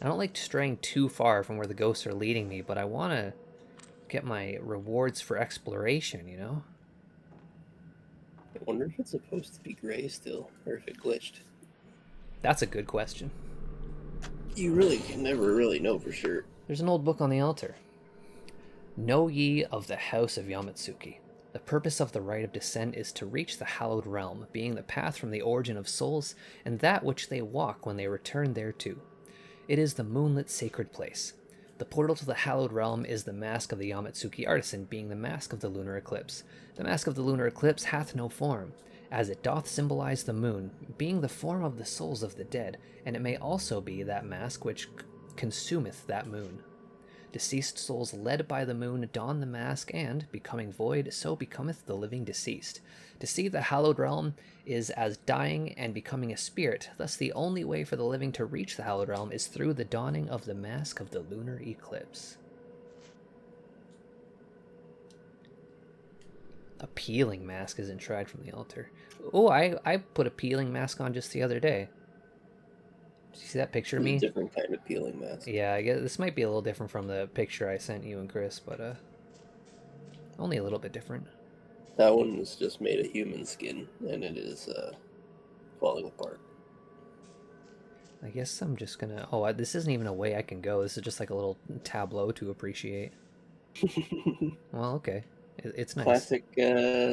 I don't like straying too far from where the ghosts are leading me, but I want to get my rewards for exploration, you know? I wonder if it's supposed to be gray still, or if it glitched. That's a good question. You really can never really know for sure. There's an old book on the altar. Know ye of the house of Yamatsuki. The purpose of the rite of descent is to reach the hallowed realm, being the path from the origin of souls, and that which they walk when they return thereto. It is the moonlit sacred place. The portal to the hallowed realm is the mask of the Yamatsuki artisan, being the mask of the lunar eclipse. The mask of the lunar eclipse hath no form, as it doth symbolize the moon, being the form of the souls of the dead, and it may also be that mask which consumeth that moon. Deceased souls led by the moon don the mask, and, becoming void, so becometh the living deceased. To see the hallowed realm is as dying and becoming a spirit, thus the only way for the living to reach the hallowed realm is through the donning of the mask of the lunar eclipse. A peeling mask is tried from the altar. Oh, I put a peeling mask on just the other day. Did you see that picture of It's a me? different kind of peeling mask. Yeah, I guess this might be a little different from the picture I sent you and Chris, but only a little bit different. That one was just made of human skin, and it is falling apart. I guess I'm just gonna... Oh, this isn't even a way I can go. This is just like a little tableau to appreciate. Well, okay. It's nice. Classic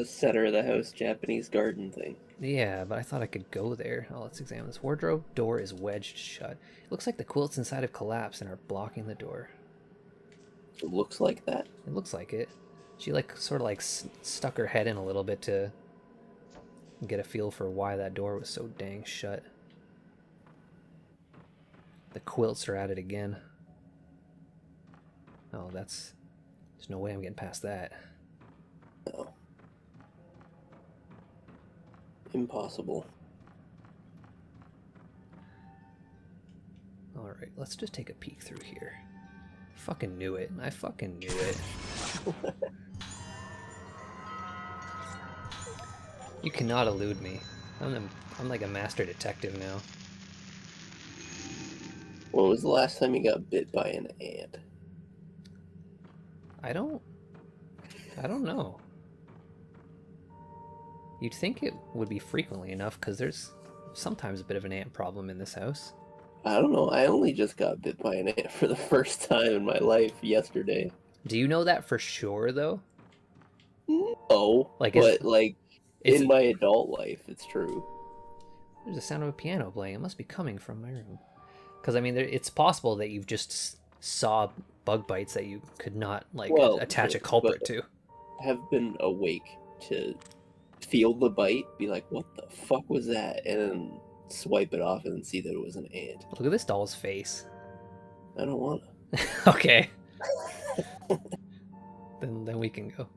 center of the house Japanese garden thing. Yeah, but I thought I could go there. Oh, let's examine this. Wardrobe door is wedged shut. It looks like the quilts inside have collapsed and are blocking the door. It looks like that. It looks like it. She like sort of like stuck her head in a little bit to get a feel for why that door was so dang shut. The quilts are at it again. Oh, there's no way I'm getting past that. No. Impossible. Alright, let's just take a peek through here. Fucking knew it. I fucking knew it. You cannot elude me. I'm like a master detective now. When was the last time you got bit by an ant? I don't know. You'd think it would be frequently enough, because there's sometimes a bit of an ant problem in this house. I don't know. I only just got bit by an ant for the first time in my life yesterday. Do you know that for sure, though? No, Like, but like in it, my adult life, it's true. there's a sound of a piano playing. It must be coming from my room. Because, I mean, it's possible that you've just saw bug bites that you could not, like, attach a culprit to. I have been awake to feel the bite, be like, what the fuck was that? And then swipe it off and see that it was an ant. Look at this doll's face. I don't want to. Okay. then we can go.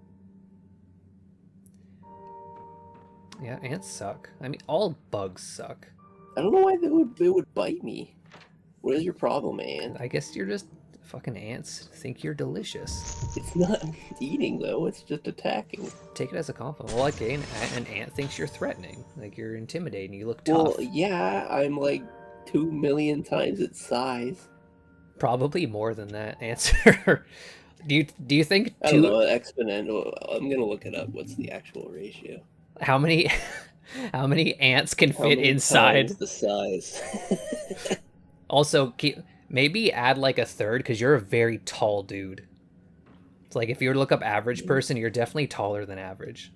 Yeah, ants suck. I mean, all bugs suck. I don't know why they would bite me. What is your problem, ant? I guess you're just fucking ants think you're delicious. It's not eating though, it's just attacking. Take it as a compliment. Well, okay, an ant thinks you're threatening, like you're intimidating, you look tough. Well, yeah, I'm like 2 million times its size. Probably more than that answer. do you think I don't know, exponential. I'm gonna look it up. What's the actual ratio? How many ants can fit inside the size? Also, maybe add like a third, because you're a very tall dude. It's like if you were to look up average person, you're definitely taller than average.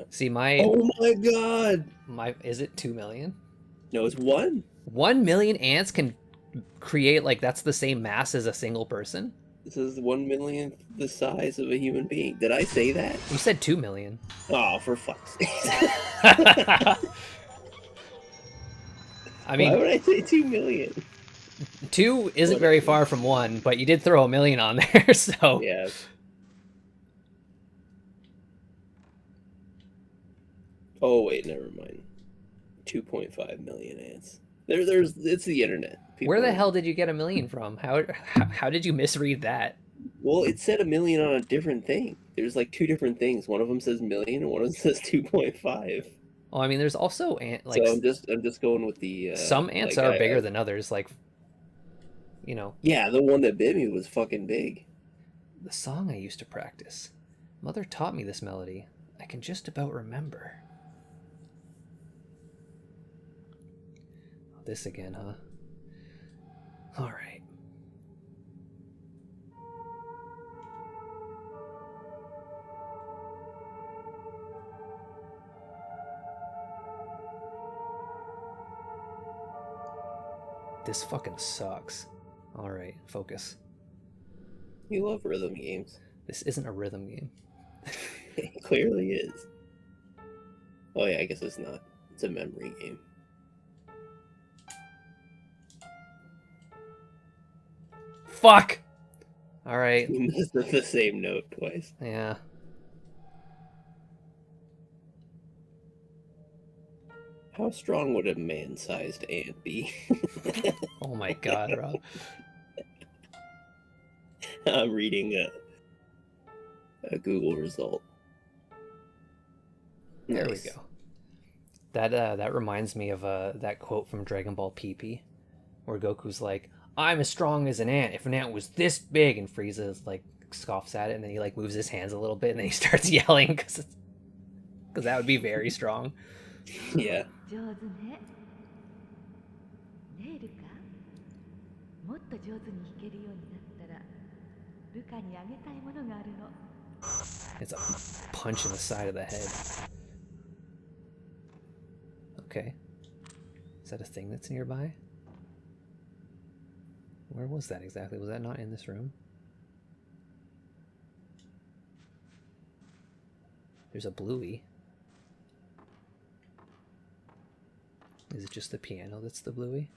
See, oh my god! Is it 2 million? No, it's 1. 1 million ants can create, like, that's the same mass as a single person? This is 1 millionth the size of a human being. Did I say that? You said 2 million. Oh, for fuck's sake. I mean, why would I say 2 million? 2 isn't very far from 1, but you did throw a million on there, so... Yeah. Oh, wait, never mind. 2.5 million ants. It's the internet. Where the hell did you get a million from? How did you misread that? Well, it said a million on a different thing. There's like 2 different things. One of them says million, and one of them says 2.5. Oh, I mean, there's also So I'm just going with the some ants like are I bigger than others. Like, you know, yeah, the one that bit me was fucking big. the song I used to practice. Mother taught me this melody. I can just about remember. Oh, this again, huh? All right. This fucking sucks. All right, focus. You love rhythm games. This isn't a rhythm game. It clearly is. Oh yeah, I guess it's not. It's a memory game. Fuck! All right. You missed the same note twice. Yeah. How strong would a man-sized ant be? Oh my god, Rob. I'm reading a Google result. There we Nice. go. That reminds me of that quote from Dragon Ball PP, where Goku's like, "I'm as strong as an ant. If an ant was this big," and Frieza like scoffs at it, and then he like moves his hands a little bit, and then he starts yelling because that would be very strong. Yeah. 上手ね。ねえルカ、もっと上手に弾けるようになったら、ルカにあげたいものがあるの。It's a punch in the side of the head. Okay. Is that a thing that's nearby? Where was that exactly? Was that not in this room? There's a bluey. Is it just the piano that's the bluey?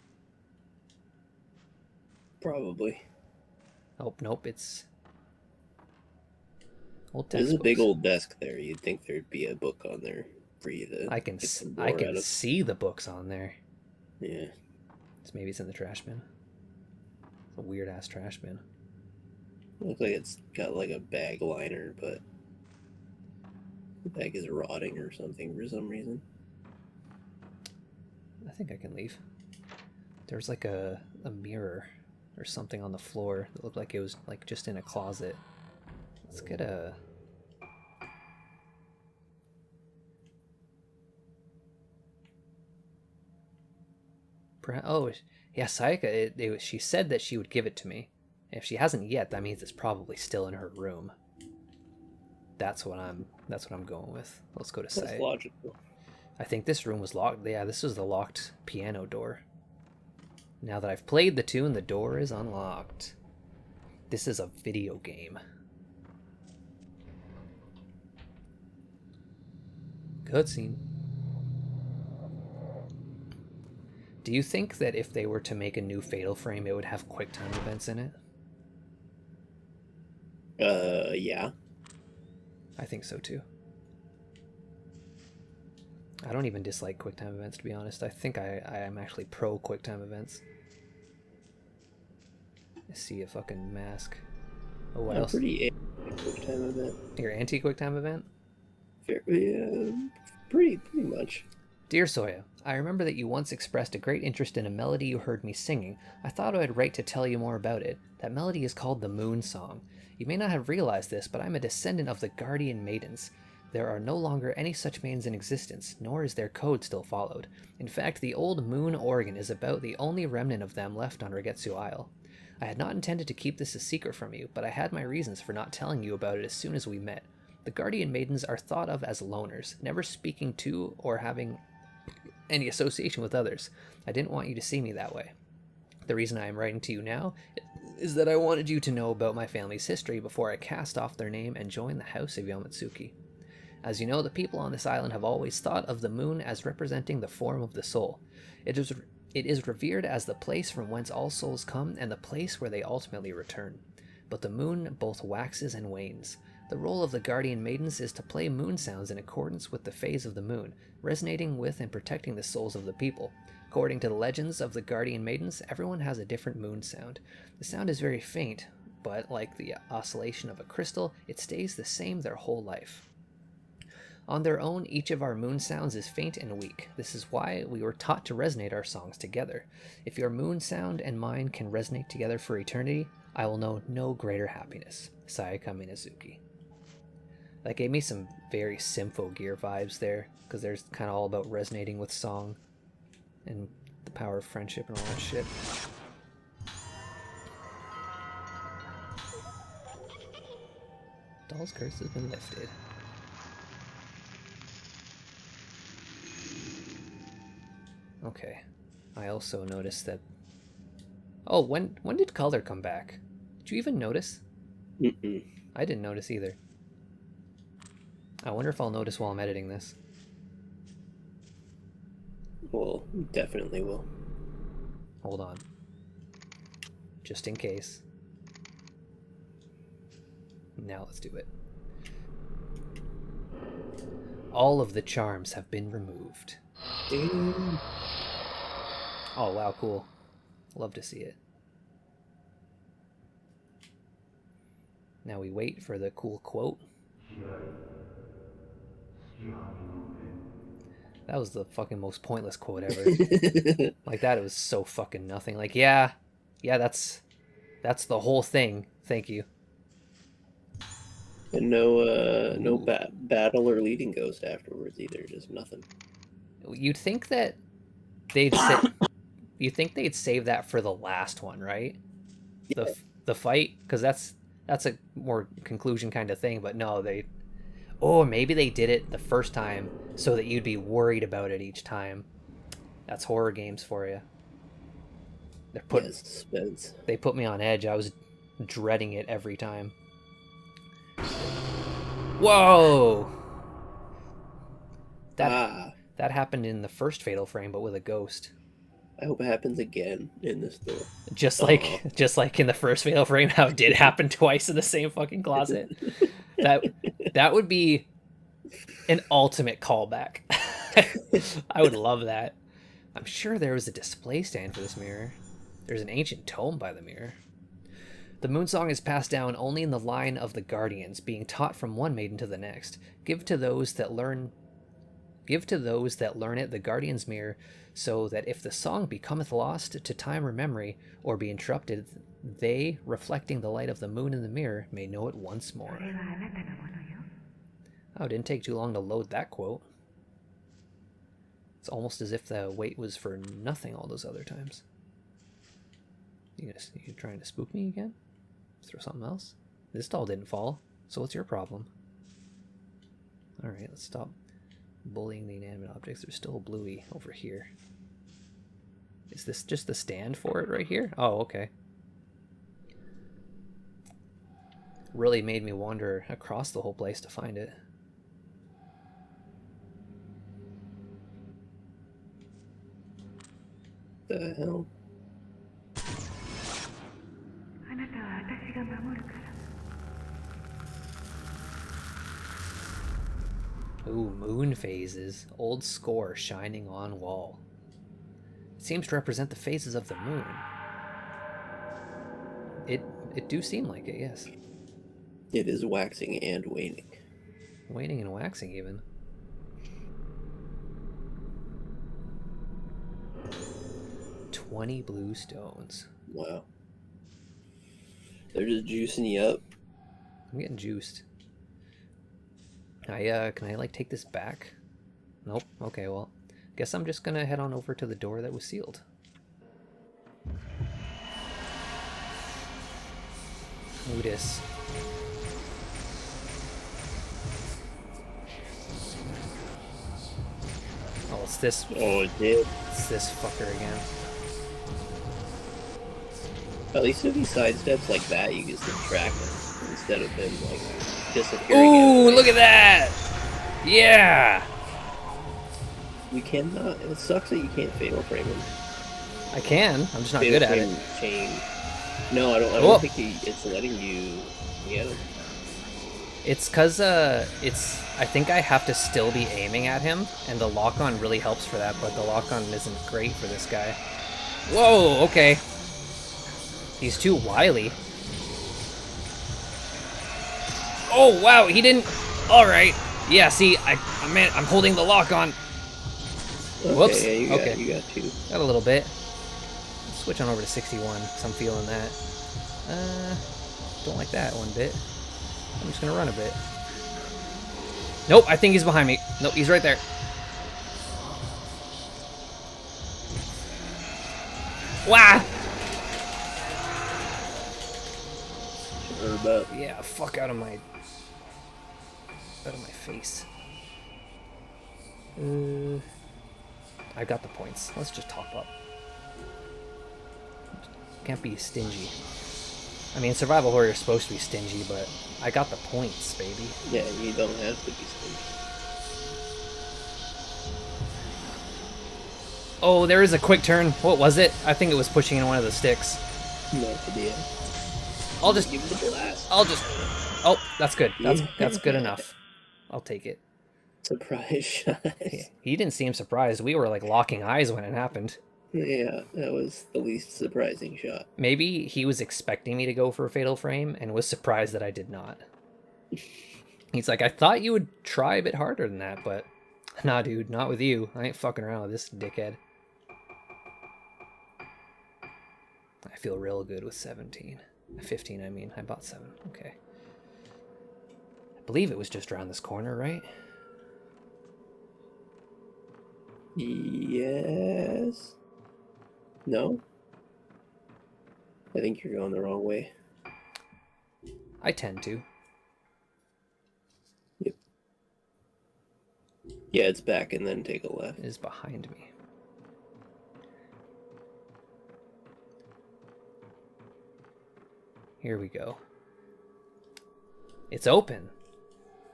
Probably. Oh, nope, it's old There's a textbooks. big old desk there. You'd think there'd be a book on there for you to I can get some more out of. see the books on there. Yeah. So maybe it's in the trash bin. It's a weird ass trash bin. Looks like it's got like a bag liner, but the bag is rotting or something for some reason. I think I can leave. There's like a mirror or something on the floor that looked like it was like just in a closet. Let's get a... Oh, yeah, Sayaka, she said that she would give it to me. If she hasn't yet, that means it's probably still in her room. That's what I'm going with. Let's go to That's Sayaka. logical. I think this room was locked. Yeah, this was the locked piano door. Now that I've played the tune, the door is unlocked. This is a video game. Cutscene. Do you think that if they were to make a new Fatal Frame, it would have QuickTime events in it? Yeah. I think so too. I don't even dislike QuickTime events, to be honest. I think I am actually pro QuickTime events. I see a fucking mask. Oh, what else? Pretty QuickTime event. Your anti-QuickTime event? Pretty much. Dear Soya, I remember that you once expressed a great interest in a melody you heard me singing. I thought I would write to tell you more about it. That melody is called the Moon Song. You may not have realized this, but I'm a descendant of the Guardian Maidens. There are no longer any such maidens in existence, nor is their code still followed. In fact, the old moon organ is about the only remnant of them left on Regetsu Isle. I had not intended to keep this a secret from you, but I had my reasons for not telling you about it as soon as we met. The Guardian Maidens are thought of as loners, never speaking to or having any association with others. I didn't want you to see me that way. The reason I am writing to you now is that I wanted you to know about my family's history before I cast off their name and join the House of Yamatsuki. As you know, the people on this island have always thought of the moon as representing the form of the soul. It is revered as the place from whence all souls come and the place where they ultimately return. But the moon both waxes and wanes. The role of the Guardian Maidens is to play moon sounds in accordance with the phase of the moon, resonating with and protecting the souls of the people. According to the legends of the Guardian Maidens, everyone has a different moon sound. The sound is very faint, but like the oscillation of a crystal, it stays the same their whole life. On their own, each of our moon sounds is faint and weak. This is why we were taught to resonate our songs together. If your moon sound and mine can resonate together for eternity, I will know no greater happiness. Sayaka Minazuki. That gave me some very Symphogear vibes there, because there's kind of all about resonating with song and the power of friendship and all that shit. Doll's curse has been lifted. Okay. I also noticed that... Oh, when did color come back? Did you even notice? Mm-mm. I didn't notice either. I wonder if I'll notice while I'm editing this. Well, definitely will. Hold on. Just in case. Now let's do it. All of the charms have been removed. Damn. Oh, wow, cool. Love to see it. Now we wait for the cool quote. That was the fucking most pointless quote ever. Like that, it was so fucking nothing. Like, yeah, that's the whole thing. Thank you. And no battle or leading ghost afterwards either. Just nothing. You'd think that you think they'd save that for the last one, right? Yeah. The fight, because that's a more conclusion kind of thing. But no, or maybe they did it the first time so that you'd be worried about it each time. That's horror games for you. Suspense. They put me on edge. I was dreading it every time. Whoa! That happened in the first Fatal Frame, but with a ghost. I hope it happens again in this door. Just like in the first Fatal Frame, how it did happen twice in the same fucking closet. That would be an ultimate callback. I would love that. I'm sure there was a display stand for this mirror. There's an ancient tome by the mirror. The moon song is passed down only in the line of the guardians, being taught from one maiden to the next. Give to those that learn it the guardian's mirror, so that if the song becometh lost to time or memory, or be interrupted, they, reflecting the light of the moon in the mirror, may know it once more. Oh, it didn't take too long to load that quote. It's almost as if the wait was for nothing all those other times. You trying to spook me again? Throw something else? This doll didn't fall, so what's your problem? Alright, let's stop bullying the inanimate objects. There's still a bluey over here. Is this just the stand for it right here? Oh, okay. Really made me wander across the whole place to find it. The hell? Ooh, moon phases. Old score shining on wall. It seems to represent the phases of the moon. It do seem like it, yes. It is waxing and waning. Waning and waxing, even. $20 blue stones. Wow. They're just juicing you up. I'm getting juiced. Can I like take this back? Nope. Okay, well, guess I'm just gonna head on over to the door that was sealed. Otis. Oh, it's this. Oh, it did. It's this fucker again. At least if he sidesteps like that, you can still track him instead of him like disappearing. Ooh, look at that! Yeah! You cannot. It sucks that you can't fatal frame him. I can. I'm just not Fatal good at frame it. Chain. No, I don't think it's letting you get him. It's cause I think I have to still be aiming at him, and the lock-on really helps for that, but the lock-on isn't great for this guy. Whoa, okay. He's too wily. Oh, wow, he didn't... Alright. Yeah, see, I'm holding the lock on. Okay, Whoops. yeah, Okay. you got 2. Got a little bit. Switch on over to 61, because I'm feeling that. Don't like that one bit. I'm just gonna run a bit. Nope, I think he's behind me. Nope, he's right there. Wow! Herb up. Yeah, fuck out of my face. I got the points. Let's just top up. Can't be stingy. I mean, survival horror is supposed to be stingy, but I got the points, baby. Yeah, you don't have to be stingy. Oh, there is a quick turn. What was it? I think it was pushing in one of the sticks. No idea. I'll just Give it a blast. Oh, that's good. That's good enough. I'll take it. Surprise shot. He didn't seem surprised. We were like locking eyes when it happened. Yeah, that was the least surprising shot. Maybe he was expecting me to go for a fatal frame and was surprised that I did not. He's like, I thought you would try a bit harder than that, but nah, dude, not with you. I ain't fucking around with this dickhead. I feel real good with 17. 15, I mean. I bought 7. Okay. I believe it was just around this corner, right? Yes. No? I think you're going the wrong way. I tend to. Yep. Yeah, it's back and then take a left. It is behind me. Here we go. It's open.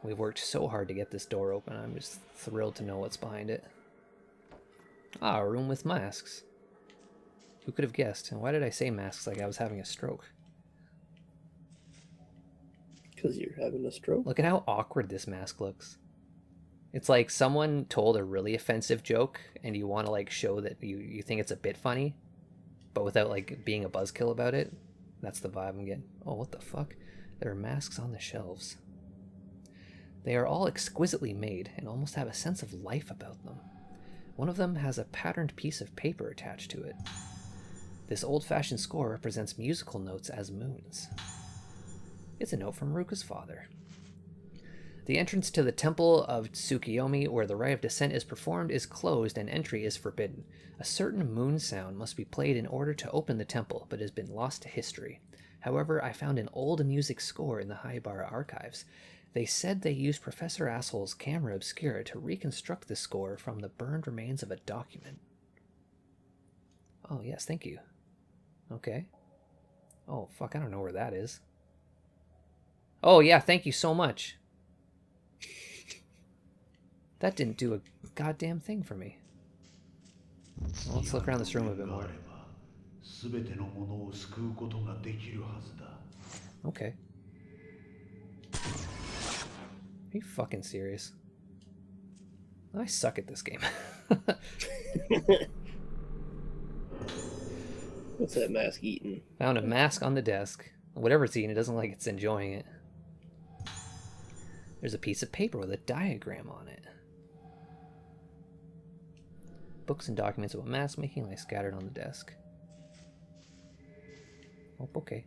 We've worked so hard to get this door open. I'm just thrilled to know what's behind it. Ah, a room with masks. Who could have guessed? And why did I say masks like I was having a stroke? Because you're having a stroke? Look at how awkward this mask looks. It's like someone told a really offensive joke and you want to like show that you think it's a bit funny, but without like being a buzzkill about it. That's the vibe I'm getting. Oh, what the fuck? There are masks on the shelves. They are all exquisitely made and almost have a sense of life about them. One of them has a patterned piece of paper attached to it. This old-fashioned score represents musical notes as moons. It's a note from Ruka's father. The entrance to the temple of Tsukiyomi, where the rite of descent is performed, is closed and entry is forbidden. A certain moon sound must be played in order to open the temple, but has been lost to history. However, I found an old music score in the Haibara archives. They said they used Professor Asshole's camera obscura to reconstruct the score from the burned remains of a document. Oh, yes, thank you. Okay. Oh, fuck, I don't know where that is. Oh, yeah, thank you so much. That didn't do a goddamn thing for me. Well, let's look around this room a bit more. Okay. Are you fucking serious? I suck at this game. What's that mask eating? Found a mask on the desk. Whatever it's eating, it doesn't like it's enjoying it. There's a piece of paper with a diagram on it. Books and documents about mask making lie scattered on the desk. Oh, okay.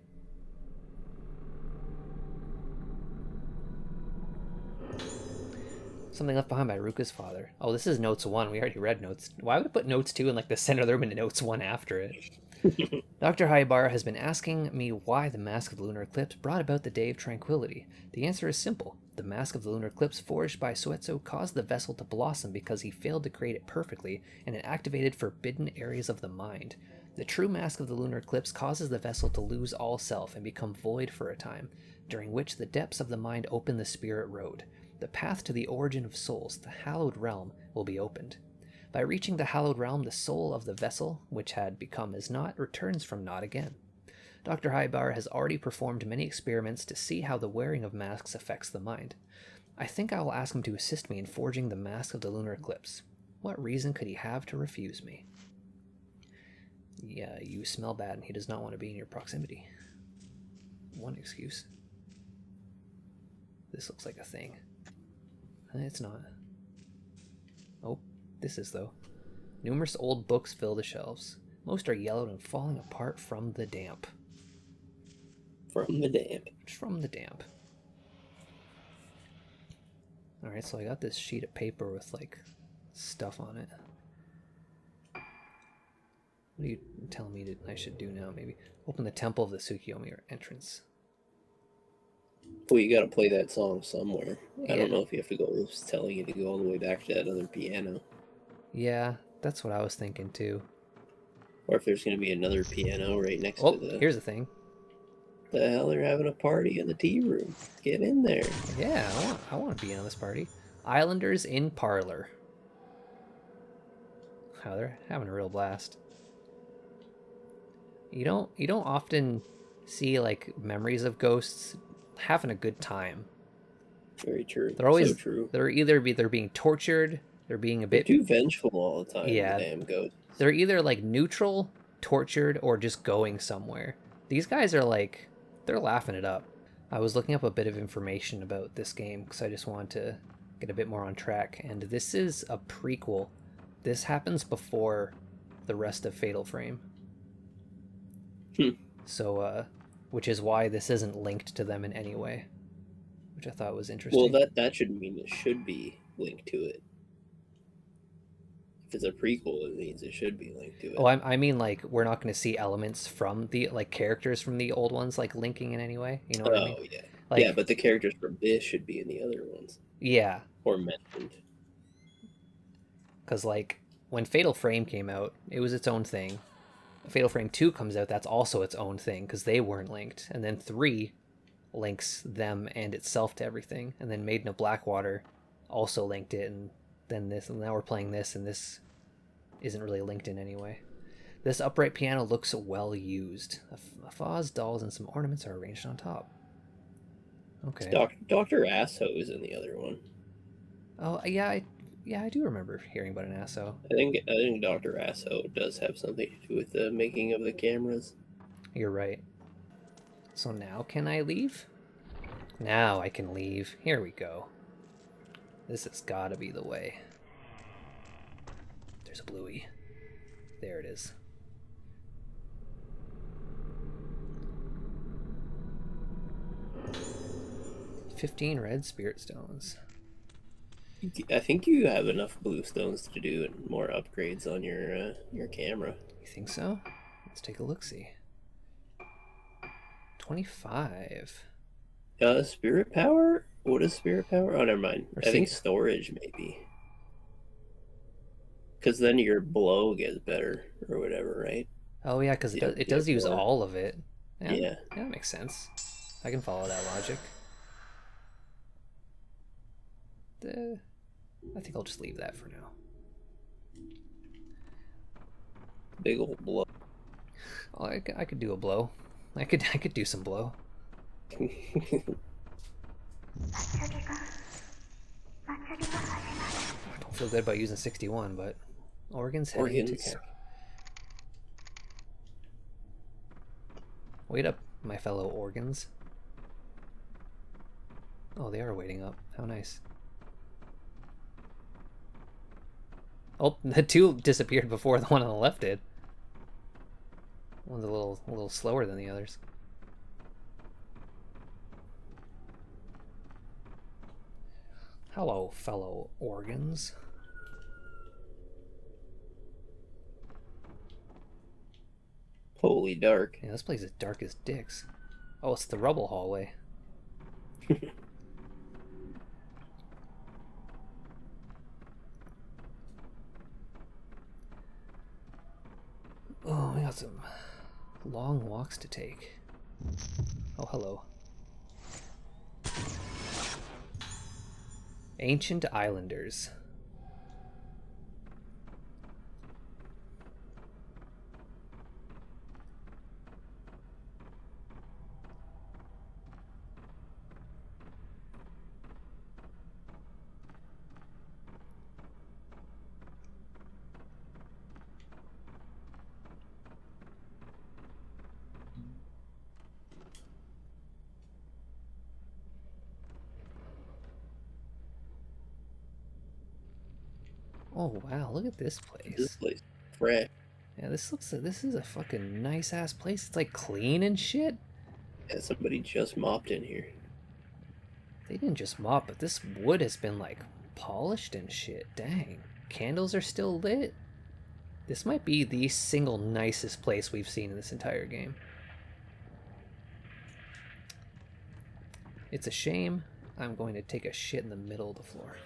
Something left behind by Ruka's father. Oh, this is notes 1. We already read notes. Why would it put notes 2 in like the center of the room and notes 1 after it? Dr. Haibara has been asking me why the Mask of the Lunar Eclipse brought about the Day of Tranquility. The answer is simple. The Mask of the Lunar Eclipse forged by Soetsu caused the vessel to blossom because he failed to create it perfectly, and it activated forbidden areas of the mind. The true Mask of the Lunar Eclipse causes the vessel to lose all self and become void for a time, during which the depths of the mind open the spirit road. The path to the origin of souls, the hallowed realm, will be opened. By reaching the hallowed realm, the soul of the vessel, which had become as naught, returns from naught again. Dr. Haibara has already performed many experiments to see how the wearing of masks affects the mind. I think I will ask him to assist me in forging the Mask of the Lunar Eclipse. What reason could he have to refuse me? Yeah, you smell bad and he does not want to be in your proximity. One excuse. This looks like a thing. It's not. Oh, this is, though. Numerous old books fill the shelves. Most are yellowed and falling apart from the damp. From the damp. From the damp. Alright, so I got this sheet of paper with, like, stuff on it. What are you telling me I should do now, maybe? Open the Temple of the Tsukiyomi entrance. Well, you gotta play that song somewhere. Yeah. I don't know if you have to go. It's telling you to go all the way back to that other piano. Yeah, that's what I was thinking too. Or if there's gonna be another piano right next Oh, to the... here's the thing. The hell, they're having a party in the tea room. Get in there. Yeah, I want to be on this party. Islanders in parlor. Wow, they're having a real blast. You don't often see like memories of ghosts having a good time. Very true. They're always so true. They're being tortured. They're being a They're bit too vengeful all the time. Yeah. The damn ghosts. They're either like neutral, tortured, or just going somewhere. These guys are like, they're laughing it up. I was looking up a bit of information about this game because I just wanted to get a bit more on track. And this is a prequel. This happens before the rest of Fatal Frame. So, which is why this isn't linked to them in any way, which I thought was interesting. Well, that should mean it should be linked to it. If it's a prequel, it means it should be linked to it. Oh, I mean, like, we're not going to see elements from the, like, characters from the old ones, like, linking in any way. You know what I mean? Oh, yeah. Like, yeah, but the characters from this should be in the other ones. Yeah. Or mentioned. Because, like, when Fatal Frame came out, it was its own thing. Fatal Frame 2 comes out, that's also its own thing, because they weren't linked. And then 3 links them and itself to everything. And then Maiden of Blackwater also linked it, and then this, and now we're playing this, and this isn't really linked in any way. This upright piano looks well used. A vase, dolls, and some ornaments are arranged on top. Okay. Dr. Asshole is in the other one. Oh, yeah, I do remember hearing about an ASO. I think Dr. Asshole does have something to do with the making of the cameras. You're right. So now can I leave? Now I can leave. Here we go. This has got to be the way. There's a bluey. There it is. $15 red spirit stones. I think you have enough blue stones to do more upgrades on your camera. You think so? Let's take a look-see. 25. Spirit power? What is spirit power? Oh, never mind. Or I think storage, maybe. Because then your blow gets better, or whatever, right? Oh, yeah, because it does use all of it. Yeah. That makes sense. I can follow that logic. I think I'll just leave that for now. Big old blow. Oh, I could do a blow. I could do some blow. I don't feel good about using 61, but organs heading into kick. Wait up, my fellow organs. Oh, they are waiting up. How nice. Oh, the two disappeared before the one on the left did. One's a little slower than the others. Hello, fellow organs. Holy dark. Yeah, this place is dark as dicks. Oh, it's the rubble hallway. Oh, we got some long walks to take. Oh, hello. Ancient Islanders. Oh wow, look at this This place. place fresh. Yeah, this is a fucking nice ass place. It's like clean and shit. Yeah, somebody just mopped in here. They didn't just mop, but this wood has been like polished and shit. Dang. Candles are still lit. This might be the single nicest place we've seen in this entire game. It's a shame I'm going to take a shit in the middle of the floor.